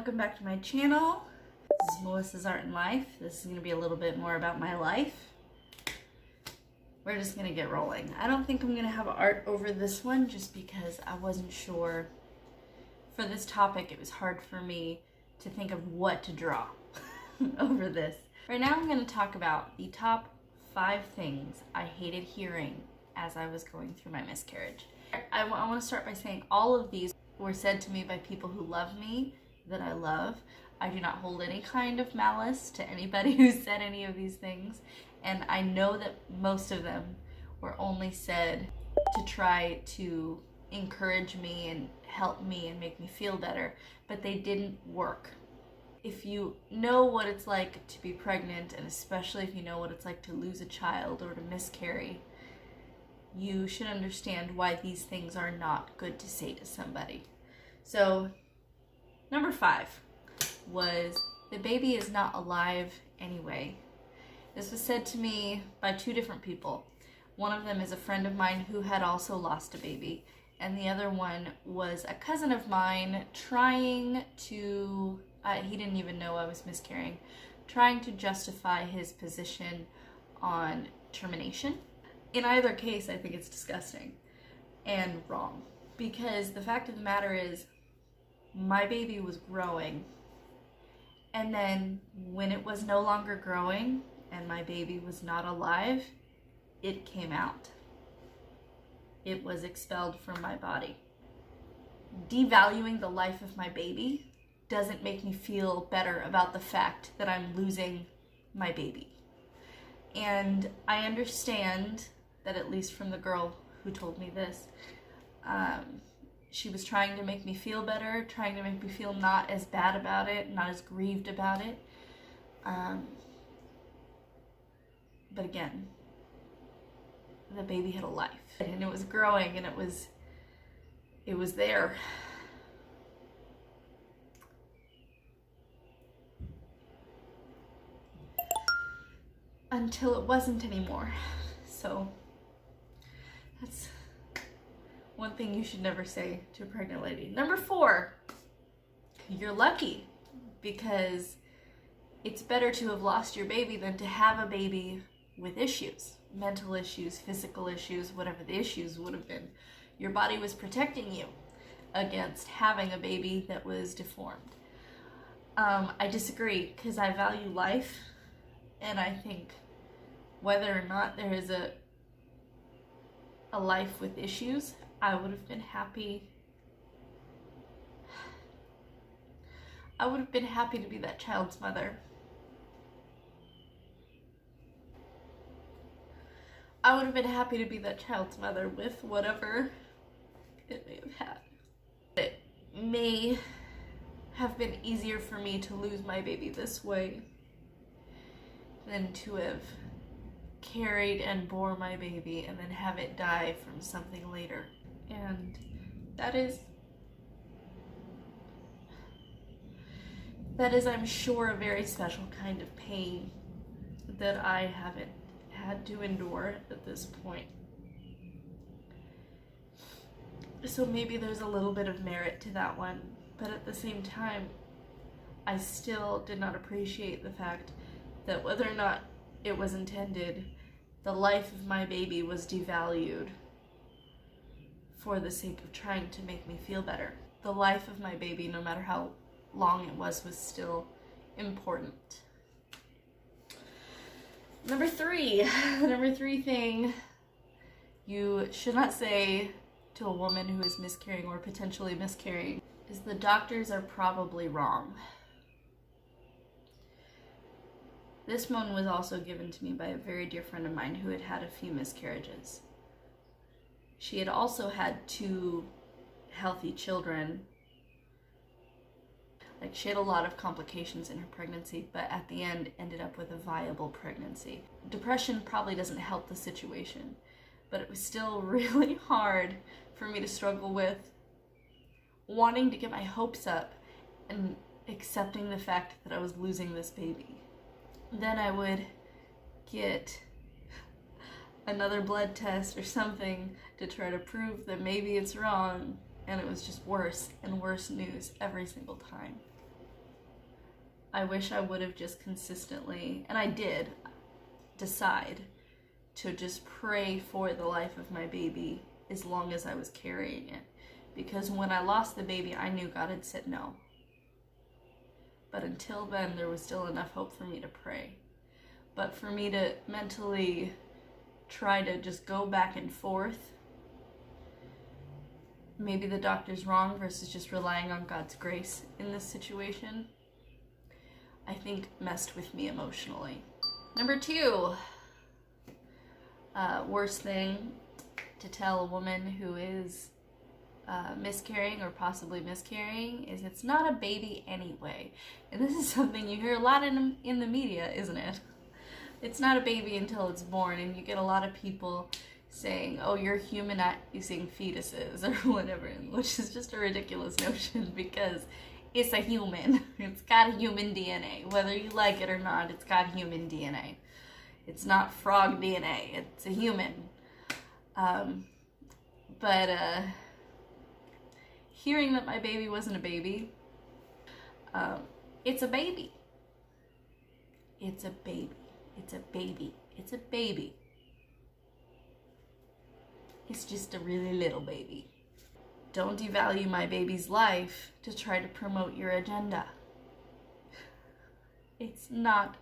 welcome back to my channel. This is Melissa's Art and Life. This is going to be a little bit more about my life. We're just going to get rolling. I don't think I'm going to have art over this one just because I wasn't sure. For this topic, it was hard for me to think of what to draw over this. Right now I'm going to talk about the top 5 things I hated hearing as I was going through my miscarriage. I want to start by saying all of these were said to me by people who love me, that I love. I do not hold any kind of malice to anybody who said any of these things, and I know that most of them were only said to try to encourage me and help me and make me feel better, but they didn't work. If you know what it's like to be pregnant, and especially if you know what it's like to lose a child or to miscarry, you should understand why these things are not good to say to somebody. So, number 5 was, the baby is not alive anyway. This was said to me by 2 different people. One of them is a friend of mine who had also lost a baby, and the other one was a cousin of mine trying to, he didn't even know I was miscarrying, trying to justify his position on termination. In either case, I think it's disgusting and wrong, because the fact of the matter is, my baby was growing, and then when it was no longer growing and my baby was not alive, it came out. It was expelled from my body. Devaluing the life of my baby doesn't make me feel better about the fact that I'm losing my baby. And I understand that, at least from the girl who told me this, she was trying to make me feel better, trying to make me feel not as bad about it, not as grieved about it. But again, the baby had a life, and it was growing, and it was there. Until it wasn't anymore. So that's one thing you should never say to a pregnant lady. Number 4, you're lucky, because it's better to have lost your baby than to have a baby with issues, mental issues, physical issues, whatever the issues would have been. Your body was protecting you against having a baby that was deformed. I disagree, because I value life, and I think whether or not there is a life with issues, I would have been happy. I would have been happy to be that child's mother. I would have been happy to be that child's mother with whatever it may have had. It may have been easier for me to lose my baby this way than to have carried and bore my baby and then have it die from something later. And that is, I'm sure, a very special kind of pain that I haven't had to endure at this point. So maybe there's a little bit of merit to that one, but at the same time, I still did not appreciate the fact that whether or not it was intended, the life of my baby was devalued for the sake of trying to make me feel better. The life of my baby, no matter how long it was still important. Number 3. The number 3 thing you should not say to a woman who is miscarrying or potentially miscarrying is, the doctors are probably wrong. This one was also given to me by a very dear friend of mine who had had a few miscarriages. She had also had 2 healthy children. Like, she had a lot of complications in her pregnancy, but at the end ended up with a viable pregnancy. Depression probably doesn't help the situation, but it was still really hard for me to struggle with wanting to get my hopes up and accepting the fact that I was losing this baby. Then I would get another blood test or something to try to prove that maybe it's wrong, and it was just worse and worse news every single time. I wish I would have just consistently, and I did, decide to just pray for the life of my baby as long as I was carrying it. Because when I lost the baby, I knew God had said no. But until then, there was still enough hope for me to pray. But for me to mentally try to just go back and forth, maybe the doctor's wrong versus just relying on God's grace in this situation, I think messed with me emotionally. Number 2, worst thing to tell a woman who is miscarrying or possibly miscarrying is it's not a baby anyway. And this is something you hear a lot in the media, isn't it? It's not a baby until it's born, and you get a lot of people saying, oh, you're humanizing fetuses or whatever, which is just a ridiculous notion because it's a human. It's got human DNA. Whether you like it or not, it's got human DNA. It's not frog DNA. It's a human. But hearing that my baby wasn't a baby, it's a baby. It's a baby. It's a baby. It's a baby. It's just a really little baby. Don't devalue my baby's life to try to promote your agenda. It's not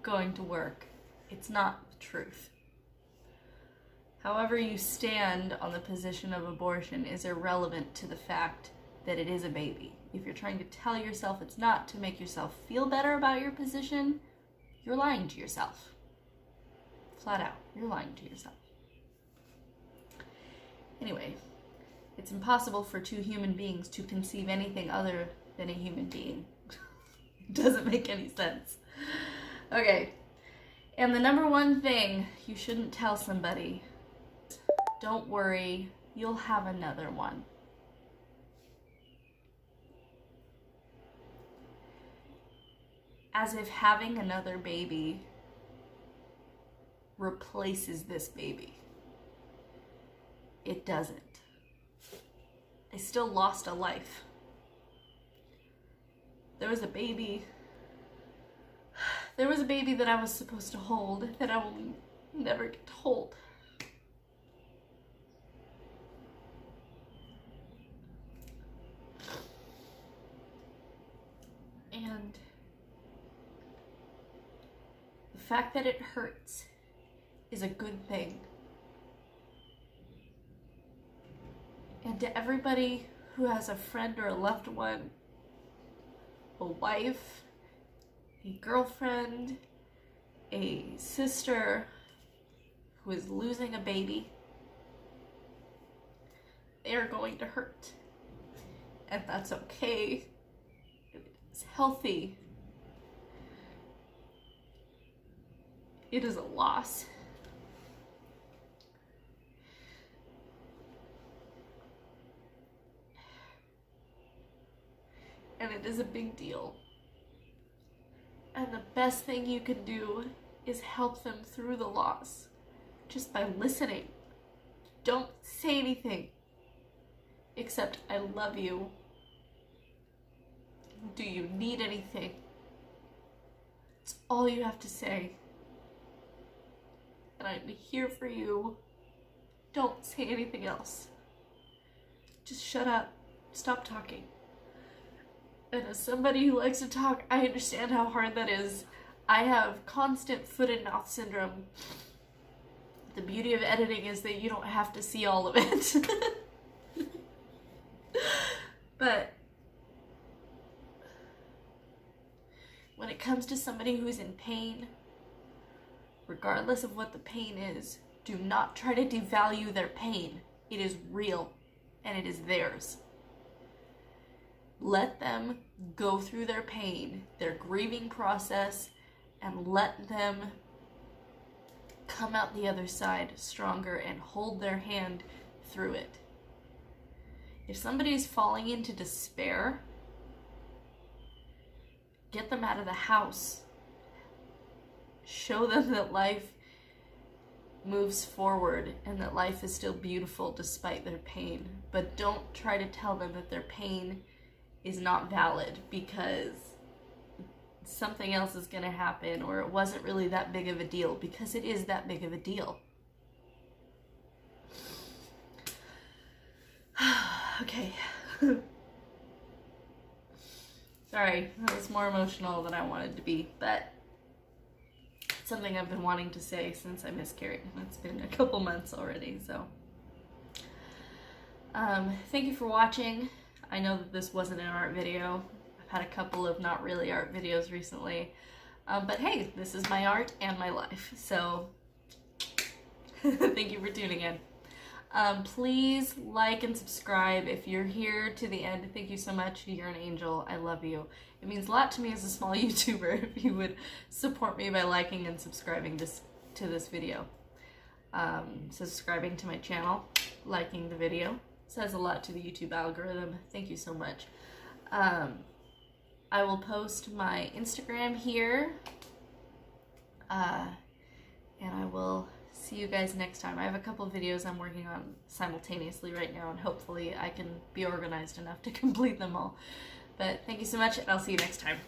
going to work. It's not the truth. However you stand on the position of abortion is irrelevant to the fact that it is a baby. If you're trying to tell yourself it's not to make yourself feel better about your position, you're lying to yourself. Flat out, you're lying to yourself. Anyway, it's impossible for 2 human beings to conceive anything other than a human being. It doesn't make any sense. Okay, and the number 1 thing you shouldn't tell somebody: don't worry, you'll have another one. As if having another baby replaces this baby. It doesn't. I still lost a life. There was a baby that I was supposed to hold that I will never get to hold. And the fact that it hurts is a good thing. And to everybody who has a friend or a loved one, a wife, a girlfriend, a sister who is losing a baby, they are going to hurt. And that's okay. It's healthy. It is a loss. And it is a big deal. And the best thing you can do is help them through the loss just by listening. Don't say anything except "I love you. Do you need anything?" It's all you have to say. And I'm here for you. Don't say anything else. Just shut up. Stop talking. And as somebody who likes to talk, I understand how hard that is. I have constant foot and mouth syndrome. The beauty of editing is that you don't have to see all of it. But when it comes to somebody who's in pain, regardless of what the pain is, do not try to devalue their pain. It is real, and it is theirs. Let them go through their pain, their grieving process, and let them come out the other side stronger and hold their hand through it. If somebody is falling into despair, get them out of the house. Show them that life moves forward and that life is still beautiful despite their pain. But don't try to tell them that their pain is not valid, because something else is going to happen, or it wasn't really that big of a deal, because it is that big of a deal. Okay. Sorry, that was more emotional than I wanted to be, but it's something I've been wanting to say since I miscarried. It's been a couple months already, so. Thank you for watching. I know that this wasn't an art video. I've had a couple of not really art videos recently, but hey, this is my art and my life, so thank you for tuning in. Please like and subscribe if you're here to the end. Thank you so much. You're an angel. I love you. It means a lot to me as a small YouTuber if you would support me by liking and subscribing to this video. Subscribing to my channel, liking the video, says a lot to the YouTube algorithm. Thank you so much. I will post my Instagram here, and I will see you guys next time. I have a couple of videos I'm working on simultaneously right now, and hopefully I can be organized enough to complete them all. But thank you so much, and I'll see you next time.